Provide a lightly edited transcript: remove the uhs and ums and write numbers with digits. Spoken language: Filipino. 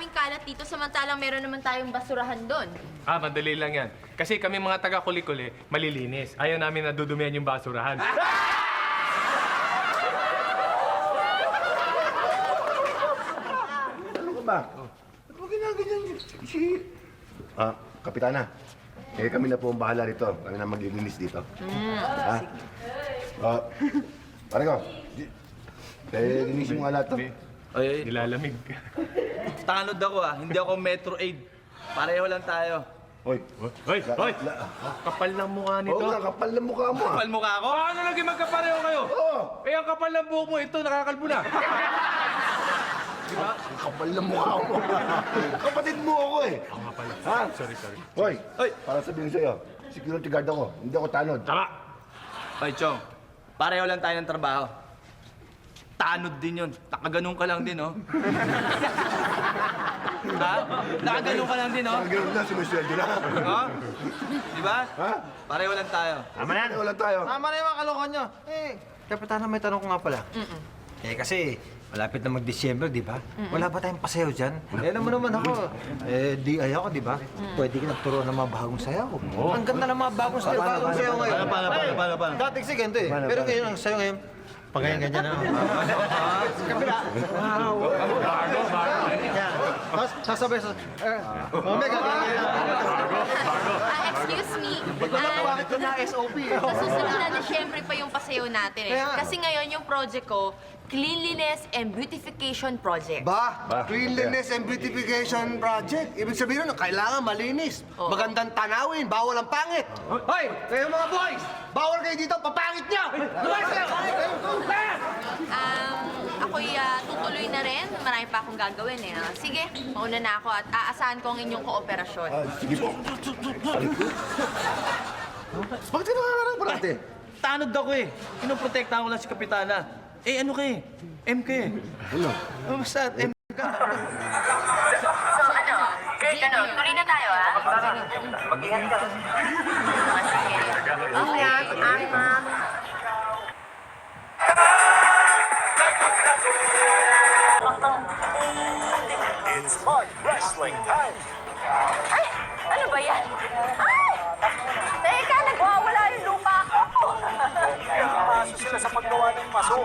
maraming kalat dito samantalang meron naman tayong basurahan doon. Madali lang yan. Kasi kami mga taga-kuli-kuli, malilinis. Ayaw namin nadudumihan yung basurahan. Ano ka ba? Ba't mo ginaganyan Kapitana, kami na po ang bahala rito. Kami na maglilinis dito. Ha? Pare ko, linisin mo nga lahat to. Ay, Nilalamig. tanod ako hindi ako Metro Aid. Pareho lang tayo. Hoy, Hoy! Kapal ng mukha nito. oo nga, kapal na mukha mo Kapal mukha ako? Ano lagi magkapareho kayo? Oo! Eh, ang kapal ng buhok mo, ito, nakakalbo na. Ang kapal na mukha mo. Kapatid mo ako eh. Ako nga pala. Ha? Sorry. Hoy, Hoy. para sabihin sa'yo, security guard ako, hindi ako tanod. Tama! Ay, Chong. Pareho lang tayo ng trabaho. Tanod din yun. Nakaganon ka lang din, oh. Ha? Nakaganon ka lang din, oh. Ang gano'n na, sumisweldo na. Ha? Di ba? Ha? Pareho lang tayo. Tama na, wala tayo. Tama na yung mga kalokohan nyo. Kapitana, may tanong ko nga pala. Kasi malapit na mag-December, di ba? Wala ba tayong pasayaw dyan? Alam mo naman ako, DI ako, di ba? Pwede ka nagturo ng mga bagong sayaw. Ang ganda ng mga bagong sayaw. Bagong sayaw ngayon. Paano? Dati kasi ganito eh. Pero ngayon, ang sayaw ngayon, pag ganyan na. Kabila. Yan. Tapos sasabay sa... Omega. Excuse me. Ito na SOP eh. Sa susunod na siyempre pa yung pasayaw natin eh. Kaya nga. Kasi ngayon yung project ko, Cleanliness and Beautification Project. Cleanliness and Beautification Project. Ibig sabihin nun, kailangan malinis. Oo. Magandang tanawin, bawal ang pangit. Hoy, kayo mga boys, bawal kayo dito, papangit niyo! Lumayas kayo! Ako'y tutuloy na rin. Marami pa akong gagawin eh. Sige, mauna na ako at aasahan ko ang inyong kooperasyon. Sige po. Bakit ka nakakarang parate? Tanod ako eh. Pinoprotektahan ko lang si Kapitana. Eh, ano ka eh? M ka eh. Ano? Basta, M ka. So ano? Tuloy na tayo ha? Mag-ingat ka. Ingat, ma'am. It's Mud Wrestling time! Ay! Ano ba yan? Ay! Teka, nagwawala yung lupa ko. Pasok sila sa paggawa ng maso.